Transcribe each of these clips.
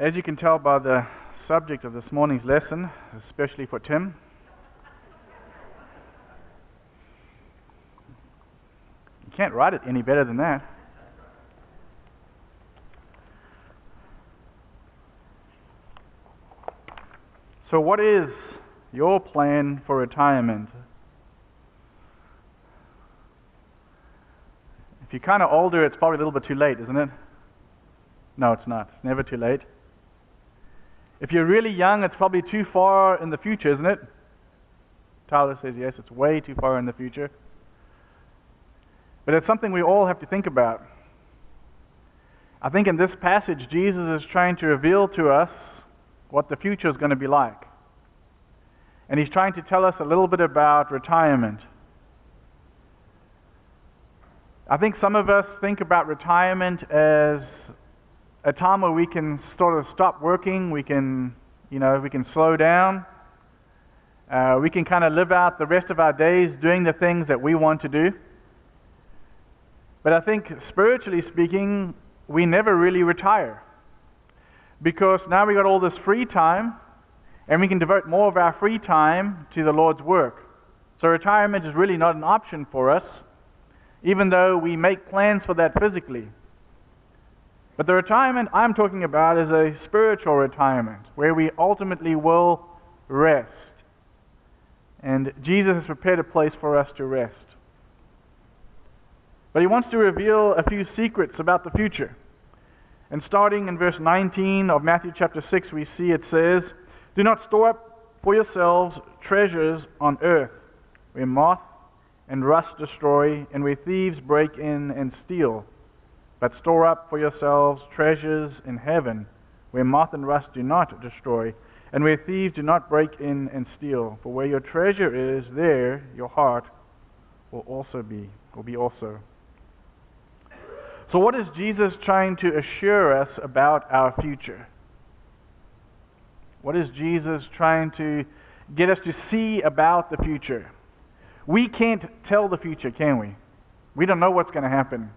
As you can tell by the subject of this morning's lesson, especially for Tim, you can't write it any better than that. So what is your plan for retirement? If you're kind of older, it's probably a little bit too late, isn't it? No, it's not. It's never too late. If you're really young, it's probably too far in the future, isn't it? Tyler says yes, it's way too far in the future. But it's something we all have to think about. I think in this passage, Jesus is trying to reveal to us what the future is going to be like. And He's trying to tell us a little bit about retirement. I think some of us think about retirement as a time where we can sort of stop working, we can slow down, we can kind of live out the rest of our days doing the things that we want to do. But I think spiritually speaking, we never really retire, because now we got all this free time and we can devote more of our free time to the Lord's work. So retirement is really not an option for us, even though we make plans for that physically. But the retirement I'm talking about is a spiritual retirement, where we ultimately will rest. And Jesus has prepared a place for us to rest. But He wants to reveal a few secrets about the future. And starting in verse 19 of Matthew chapter 6, we see it says, "Do not store up for yourselves treasures on earth, where moth and rust destroy, and where thieves break in and steal. But store up for yourselves treasures in heaven, where moth and rust do not destroy, and where thieves do not break in and steal. For where your treasure is, there your heart will be also." So what is Jesus trying to assure us about our future? What is Jesus trying to get us to see about the future? We can't tell the future, can we? We don't know what's going to happen.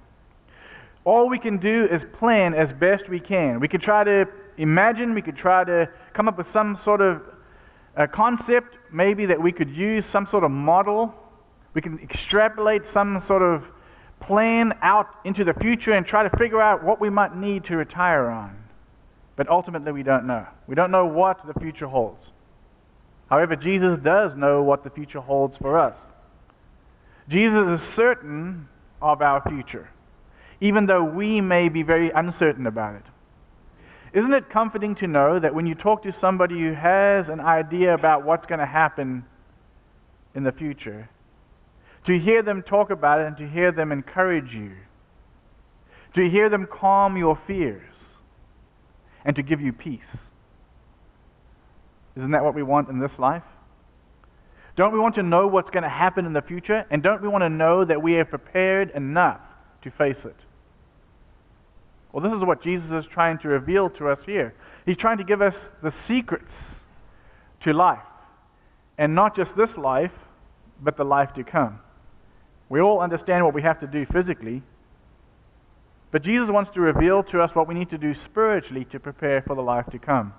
All we can do is plan as best we can. We could try to imagine, we could try to come up with some sort of concept, maybe that we could use, some sort of model. We can extrapolate some sort of plan out into the future and try to figure out what we might need to retire on. But ultimately we don't know. We don't know what the future holds. However, Jesus does know what the future holds for us. Jesus is certain of our future, even though we may be very uncertain about it. Isn't it comforting to know that when you talk to somebody who has an idea about what's going to happen in the future, to hear them talk about it and to hear them encourage you, to hear them calm your fears, and to give you peace? Isn't that what we want in this life? Don't we want to know what's going to happen in the future? And don't we want to know that we are prepared enough to face it? Well, this is what Jesus is trying to reveal to us here. He's trying to give us the secrets to life. And not just this life, but the life to come. We all understand what we have to do physically, but Jesus wants to reveal to us what we need to do spiritually to prepare for the life to come.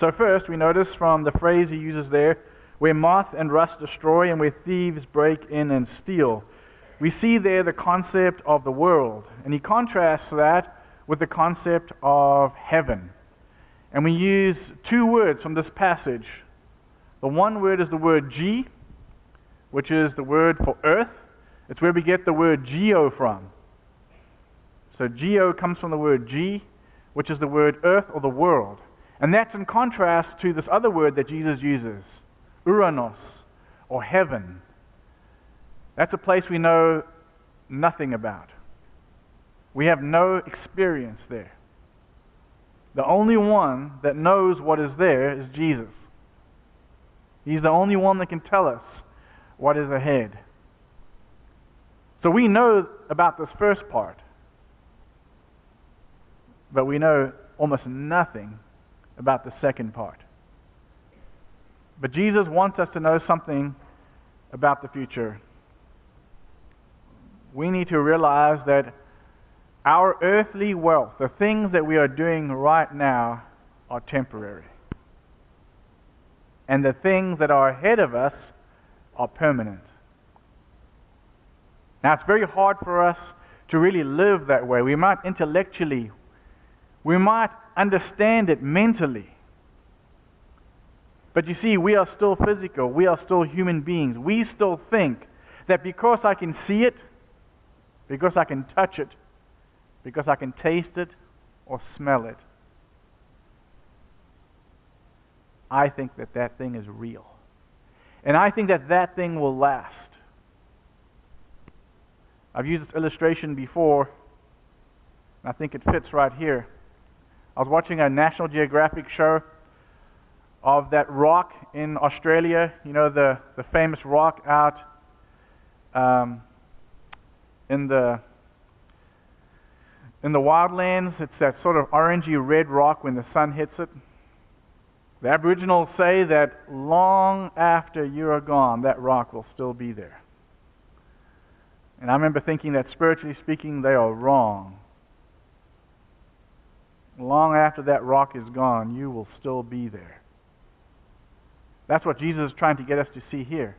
So first, we notice from the phrase He uses there, where moth and rust destroy and where thieves break in and steal. We see there the concept of the world, and He contrasts that with the concept of heaven. And we use two words from this passage. The one word is the word G, which is the word for earth. It's where we get the word geo from. So geo comes from the word G, which is the word earth or the world. And that's in contrast to this other word that Jesus uses, Uranos, or heaven. That's a place we know nothing about. We have no experience there. The only one that knows what is there is Jesus. He's the only one that can tell us what is ahead. So we know about this first part, but we know almost nothing about the second part. But Jesus wants us to know something about the future. We need to realize that Our earthly wealth, the things that we are doing right now, are temporary. And the things that are ahead of us are permanent. Now, it's very hard for us to really live that way. We might intellectually, we might understand it mentally. But you see, we are still physical. We are still human beings. We still think that because I can see it, because I can touch it, because I can taste it or smell it, I think that that thing is real. And I think that that thing will last. I've used this illustration before, and I think it fits right here. I was watching a National Geographic show of that rock in Australia, you know, the famous rock out in the wildlands. It's that sort of orangey red rock when the sun hits it. The Aboriginals say that long after you are gone, that rock will still be there. And I remember thinking that spiritually speaking, they are wrong. Long after that rock is gone, you will still be there. That's what Jesus is trying to get us to see here.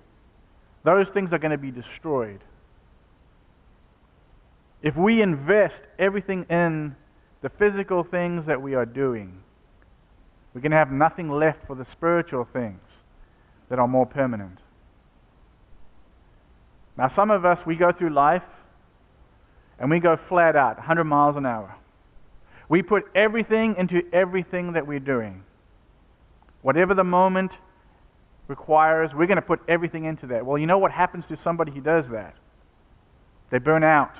Those things are going to be destroyed. If we invest everything in the physical things that we are doing, we're going to have nothing left for the spiritual things that are more permanent. Now, some of us, we go through life and we go flat out, 100 miles an hour. We put everything into everything that we're doing. Whatever the moment requires, we're going to put everything into that. Well, you know what happens to somebody who does that? They burn out.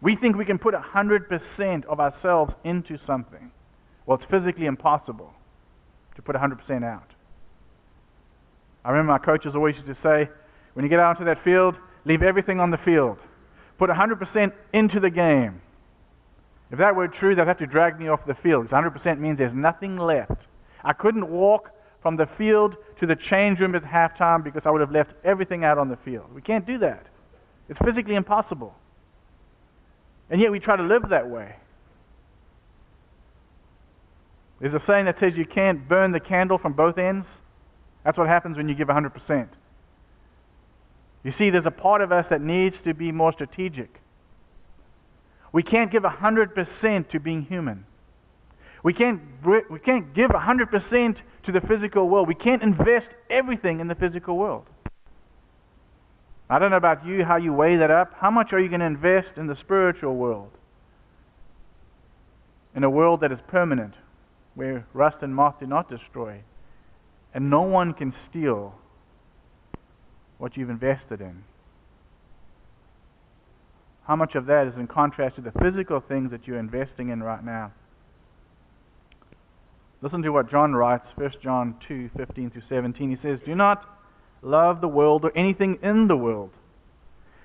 We think we can put 100% of ourselves into something. Well, it's physically impossible to put 100% out. I remember my coaches always used to say, when you get out onto that field, leave everything on the field. Put 100% into the game. If that were true, they'd have to drag me off the field, because 100% means there's nothing left. I couldn't walk from the field to the change room at halftime because I would have left everything out on the field. We can't do that. It's physically impossible. And yet we try to live that way. There's a saying that says you can't burn the candle from both ends. That's what happens when you give 100%. You see, there's a part of us that needs to be more strategic. We can't give 100% to being human. We can't give 100% to the physical world. We can't invest everything in the physical world. I don't know about you, how you weigh that up. How much are you going to invest in the spiritual world? In a world that is permanent, where rust and moth do not destroy, and no one can steal what you've invested in. How much of that is in contrast to the physical things that you're investing in right now? Listen to what John writes, 1 John 2:15-17. He says, "Do not love the world or anything in the world.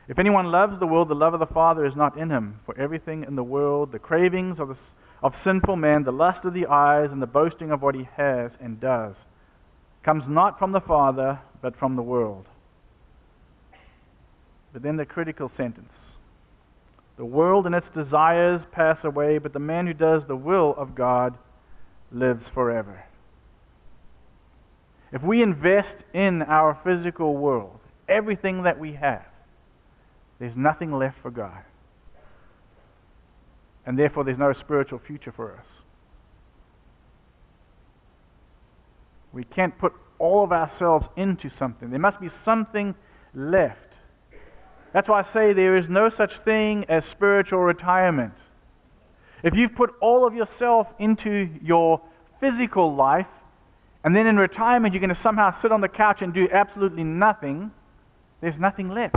If anyone loves the world, the love of the Father is not in him. For everything in the world, the cravings of sinful man, the lust of the eyes, and the boasting of what he has and does, comes not from the Father, but from the world." But then the critical sentence. "The world and its desires pass away, but the man who does the will of God lives forever." If we invest in our physical world, everything that we have, there's nothing left for God. And therefore there's no spiritual future for us. We can't put all of ourselves into something. There must be something left. That's why I say there is no such thing as spiritual retirement. If you've put all of yourself into your physical life, and then in retirement you're going to somehow sit on the couch and do absolutely nothing, there's nothing left.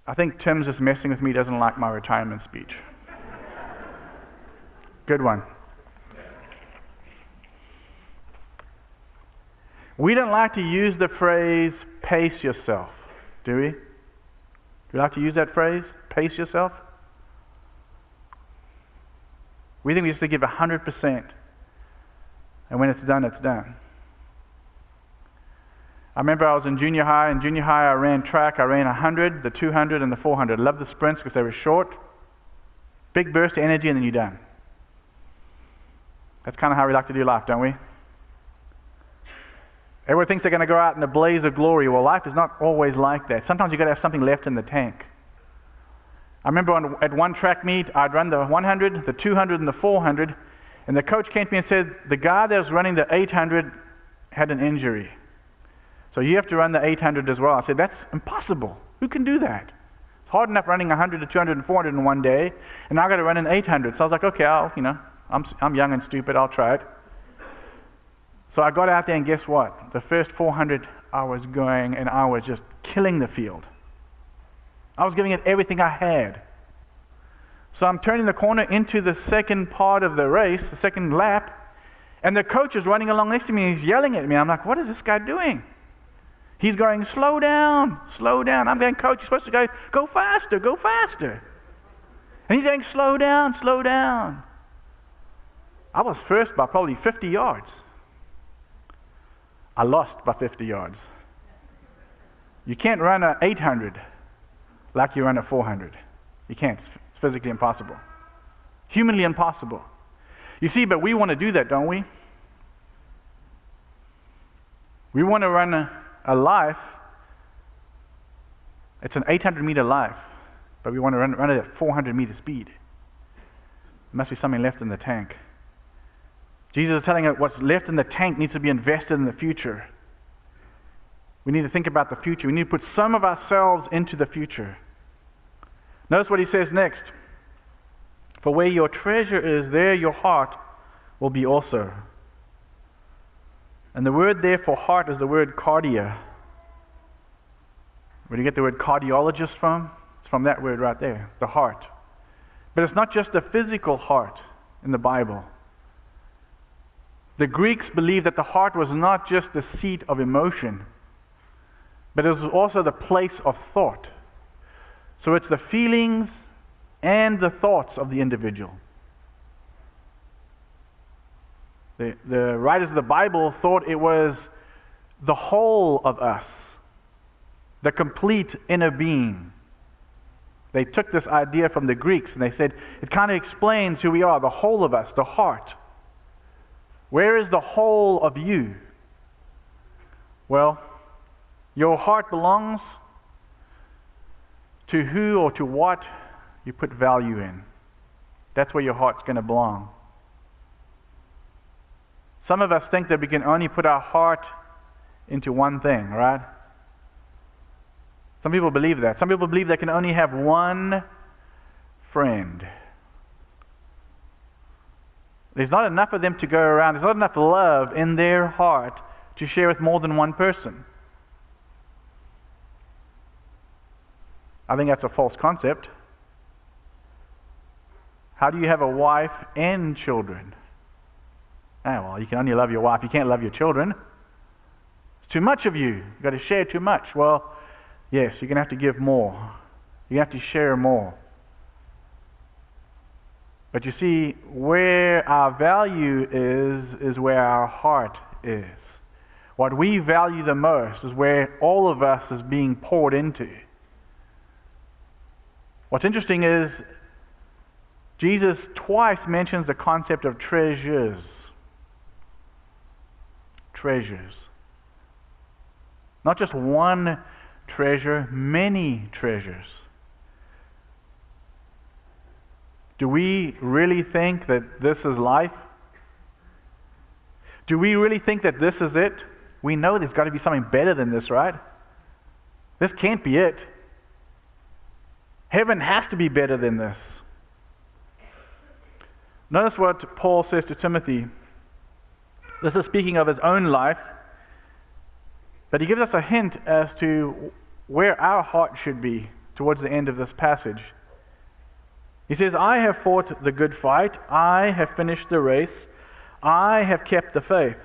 I think Tim's just messing with me, doesn't like my retirement speech. Good one. We don't like to use the phrase, pace yourself, do we? Do you like to use that phrase, pace yourself? We think we have to give 100%. And when it's done, it's done. I remember I was in junior high. In junior high, I ran track. I ran 100, the 200, and the 400. I loved the sprints because they were short. Big burst of energy, and then you're done. That's kind of how we like to do life, don't we? Everyone thinks they're going to go out in a blaze of glory. Well, life is not always like that. Sometimes you've got to have something left in the tank. I remember at one track meet, I'd run the 100, the 200, and the 400, and the coach came to me and said, the guy that was running the 800 had an injury. So you have to run the 800 as well. I said, that's impossible. Who can do that? It's hard enough running 100 to 200 and 400 in one day, and now I've got to run an 800. So I was like, okay, I'm young and stupid, I'll try it. So I got out there, and guess what? The first 400 I was going, and I was just killing the field. I was giving it everything I had. So I'm turning the corner into the second part of the race, the second lap, and the coach is running along next to me, and he's yelling at me. I'm like, what is this guy doing? He's going, slow down, slow down. I'm going, coach, you're supposed to go faster, go faster. And he's going, slow down, slow down. I was first by probably 50 yards. I lost by 50 yards. You can't run an 800 like you run a 400. You can't. It's physically impossible. Humanly impossible. You see, but we want to do that, don't we? We want to run a life. It's an 800-meter life, but we want to run it at 400-meter speed. There must be something left in the tank. Jesus is telling us what's left in the tank needs to be invested in the future. We need to think about the future. We need to put some of ourselves into the future. Notice what he says next. For where your treasure is, there your heart will be also. And the word there for heart is the word cardia. Where do you get the word cardiologist from? It's from that word right there, the heart. But it's not just the physical heart in the Bible. The Greeks believed that the heart was not just the seat of emotion, but it was also the place of thought. So it's the feelings and the thoughts of the individual. The writers of the Bible thought it was the whole of us, the complete inner being. They took this idea from the Greeks and they said, it kind of explains who we are, the whole of us, the heart. Where is the whole of you? Well, your heart belongs to who or to what you put value in. That's where your heart's going to belong. Some of us think that we can only put our heart into one thing, right? Some people believe that. Some people believe they can only have one friend. There's not enough of them to go around. There's not enough love in their heart to share with more than one person. I think that's a false concept. How do you have a wife and children? Well, you can only love your wife. You can't love your children. It's too much of you. You've got to share too much. Well, yes, you're going to have to give more. You're going to have to share more. But you see, where our value is where our heart is. What we value the most is where all of us is being poured into. What's interesting is Jesus twice mentions the concept of treasures. Treasures. Not just one treasure, many treasures. Do we really think that this is life? Do we really think that this is it? We know there's got to be something better than this, right? This can't be it. Heaven has to be better than this. Notice what Paul says to Timothy. This is speaking of his own life, but he gives us a hint as to where our heart should be towards the end of this passage. He says, I have fought the good fight, I have finished the race, I have kept the faith.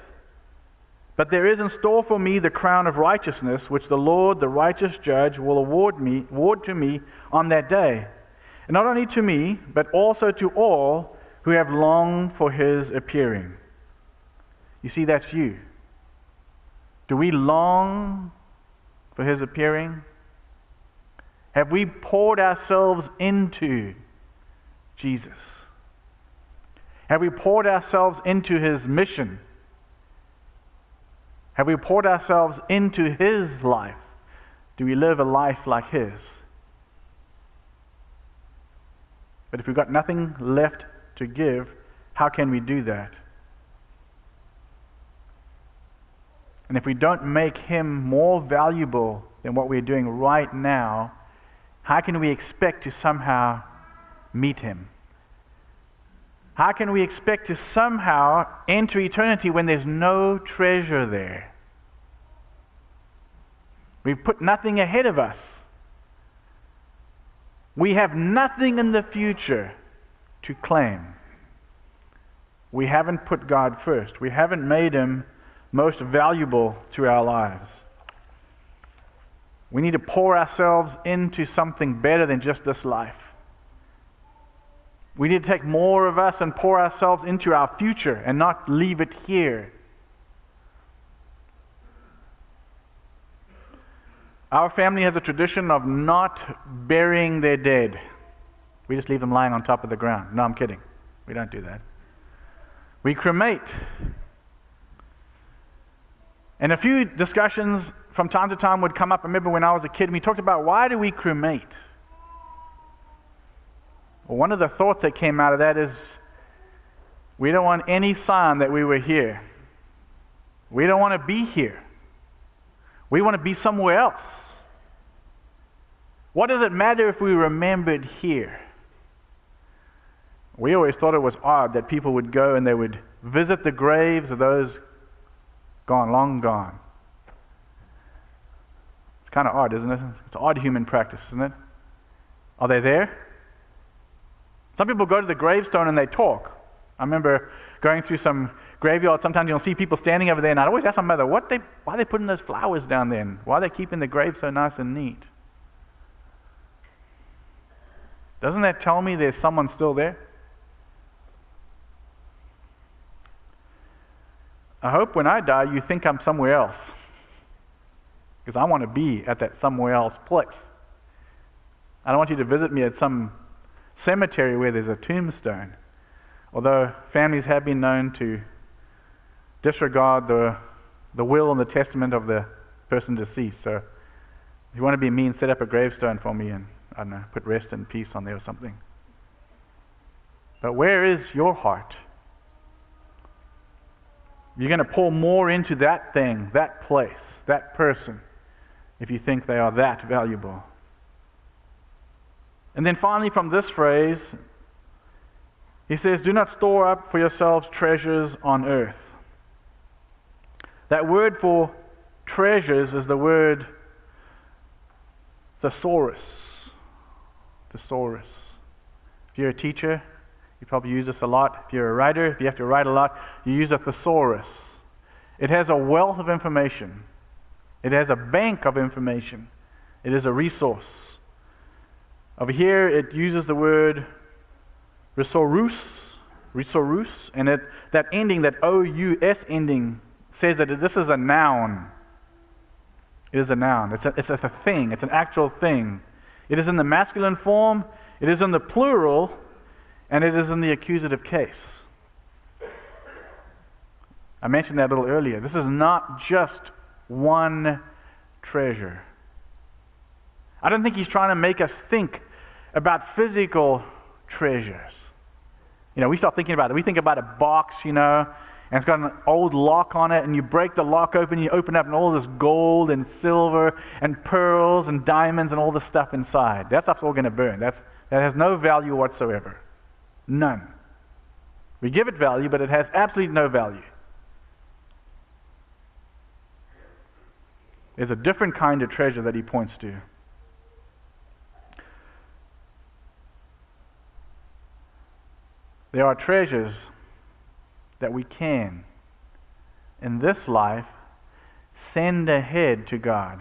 But there is in store for me the crown of righteousness, which the Lord, the righteous judge, will award to me on that day. And not only to me, but also to all who have longed for his appearing. You see, that's you. Do we long for his appearing? Have we poured ourselves into Jesus? Have we poured ourselves into his mission? Have we poured ourselves into his life? Do we live a life like his? But if we've got nothing left to give, how can we do that? And if we don't make him more valuable than what we're doing right now, how can we expect to somehow meet him? How can we expect to somehow enter eternity when there's no treasure there? We've put nothing ahead of us. We have nothing in the future to claim. We haven't put God first. We haven't made him most valuable to our lives. We need to pour ourselves into something better than just this life. We need to take more of us and pour ourselves into our future and not leave it here. Our family has a tradition of not burying their dead. We just leave them lying on top of the ground. No, I'm kidding. We don't do that. We cremate. And a few discussions from time to time would come up. I remember when I was a kid, we talked about why do we cremate? Well, one of the thoughts that came out of that is we don't want any sign that we were here. We don't want to be here. We want to be somewhere else. What does it matter if we remembered here? We always thought it was odd that people would go and they would visit the graves of those gone, long gone. It's kind of odd, isn't it? It's odd human practice, isn't it? Are they there? Some people go to the gravestone and they talk. I remember going through some graveyards. Sometimes you'll see people standing over there, and I'd always ask my mother, why are they putting those flowers down there? And why are they keeping the grave so nice and neat? Doesn't that tell me there's someone still there? I hope when I die you think I'm somewhere else, because I want to be at that somewhere else place. I don't want you to visit me at some cemetery where there's a tombstone, although families have been known to disregard the will and the testament of the person deceased. So if you want to be mean, set up a gravestone for me and, I don't know, put rest in peace on there or something. But where is your heart? You're going to pour more into that thing, that place, that person, if you think they are that valuable. And then finally from this phrase, he says, do not store up for yourselves treasures on earth. That word for treasures is the word thesaurus. Thesaurus. If you're a teacher, you probably use this a lot. If you're a writer, if you have to write a lot, you use a thesaurus. It has a wealth of information. It has a bank of information. It is a resource. Over here, it uses the word resourus, and that ending, that O-U-S ending, says that this is a noun. It is a noun. It's a thing. It's an actual thing. It is in the masculine form, it is in the plural, and it is in the accusative case. I mentioned that a little earlier. This is not just one treasure. I don't think he's trying to make us think about physical treasures. We start thinking about it. We think about a box, and it's got an old lock on it, and you break the lock open, you open up, and all this gold and silver and pearls and diamonds and all the stuff inside. That stuff's all going to burn. That has no value whatsoever. None. We give it value, but it has absolutely no value. There's a different kind of treasure that he points to. There are treasures that we can, in this life, send ahead to God.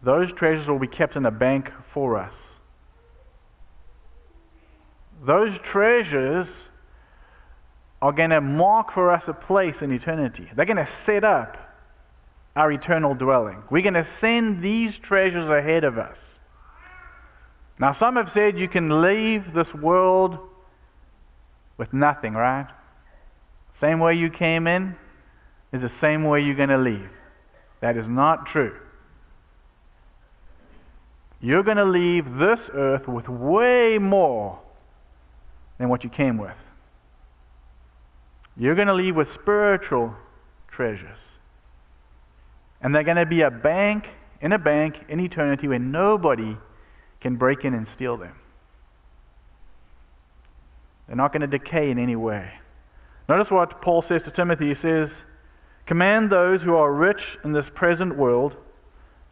Those treasures will be kept in a bank for us. Those treasures are going to mark for us a place in eternity. They're going to set up our eternal dwelling. We're going to send these treasures ahead of us. Now, some have said you can leave this world with nothing, right? Same way you came in is the same way you're going to leave. That is not true. You're going to leave this earth with way more than what you came with. You're going to leave with spiritual treasures. And they're going to be a bank in eternity where nobody can break in and steal them. They're not going to decay in any way. Notice what Paul says to Timothy. He says, "Command those who are rich in this present world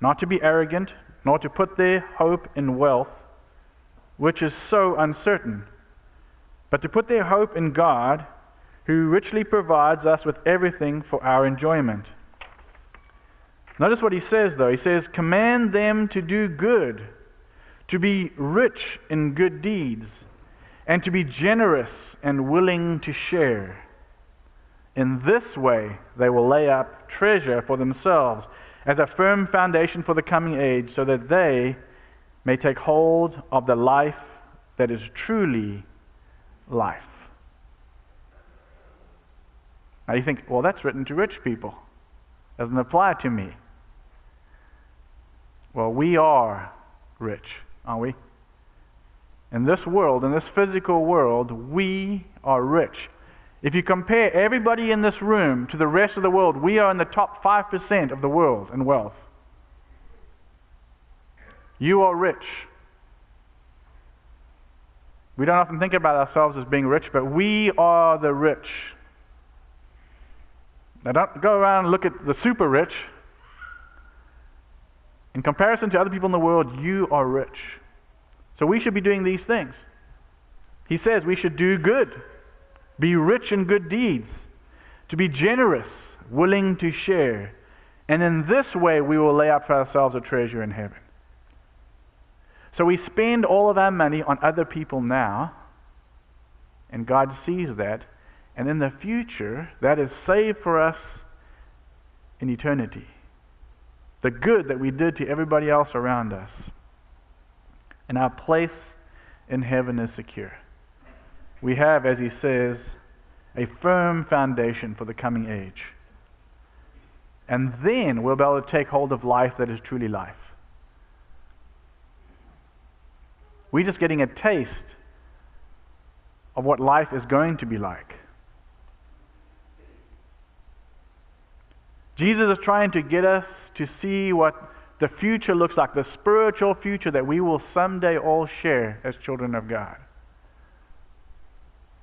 not to be arrogant, nor to put their hope in wealth, which is so uncertain, but to put their hope in God, who richly provides us with everything for our enjoyment." Notice what he says though. He says, command them to do good, to be rich in good deeds, and to be generous and willing to share. In this way they will lay up treasure for themselves as a firm foundation for the coming age, so that they may take hold of the life that is truly life. Now you think, well, that's written to rich people. Doesn't apply to me. Well, we are rich, aren't we? In this world, in this physical world, we are rich. If you compare everybody in this room to the rest of the world, we are in the top 5% of the world in wealth. You are rich. We don't often think about ourselves as being rich, but we are the rich. Now don't go around and look at the super rich. In comparison to other people in the world, you are rich. So we should be doing these things. He says we should do good, be rich in good deeds, to be generous, willing to share. And in this way we will lay up for ourselves a treasure in heaven. So we spend all of our money on other people now, and God sees that. And in the future, that is saved for us in eternity. The good that we did to everybody else around us. And our place in heaven is secure. We have, as he says, a firm foundation for the coming age. And then we'll be able to take hold of life that is truly life. We're just getting a taste of what life is going to be like. Jesus is trying to get us to see what the future looks like, the spiritual future that we will someday all share as children of God.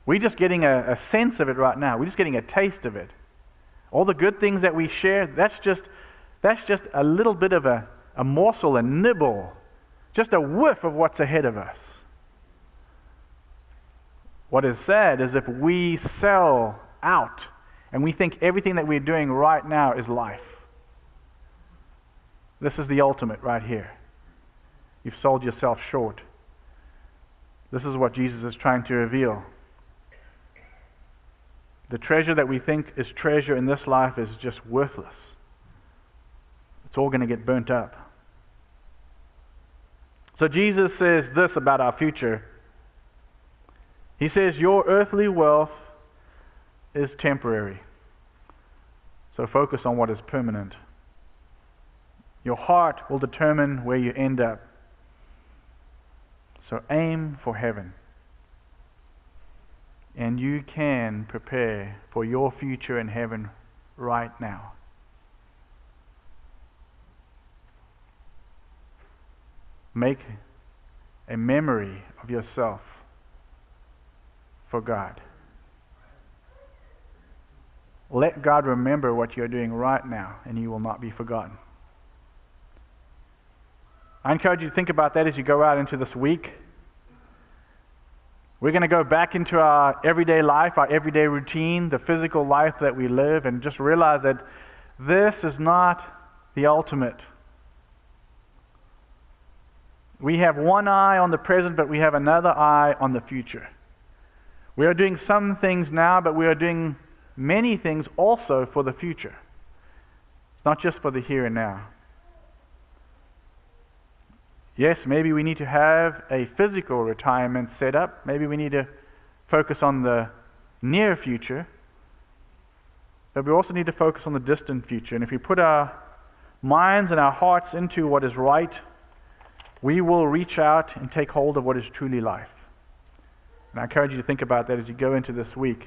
We're just getting a sense of it right now. We're just getting a taste of it. All the good things that we share, that's just a little bit of a morsel, a nibble, just a whiff of what's ahead of us. What is sad is if we sell out and we think everything that we're doing right now is life. This is the ultimate right here. You've sold yourself short. This is what Jesus is trying to reveal. The treasure that we think is treasure in this life is just worthless. It's all going to get burnt up. So Jesus says this about our future. He says, your earthly wealth is temporary. So focus on what is permanent. Your heart will determine where you end up. So aim for heaven. And you can prepare for your future in heaven right now. Make a memory of yourself for God. Let God remember what you're doing right now, and you will not be forgotten. I encourage you to think about that as you go out into this week. We're going to go back into our everyday life, our everyday routine, the physical life that we live, and just realize that this is not the ultimate. We have one eye on the present, but we have another eye on the future. We are doing some things now, but we are doing many things also for the future. It's not just for the here and now. Yes, maybe we need to have a physical retirement set up. Maybe we need to focus on the near future. But we also need to focus on the distant future. And if we put our minds and our hearts into what is right, we will reach out and take hold of what is truly life. And I encourage you to think about that as you go into this week.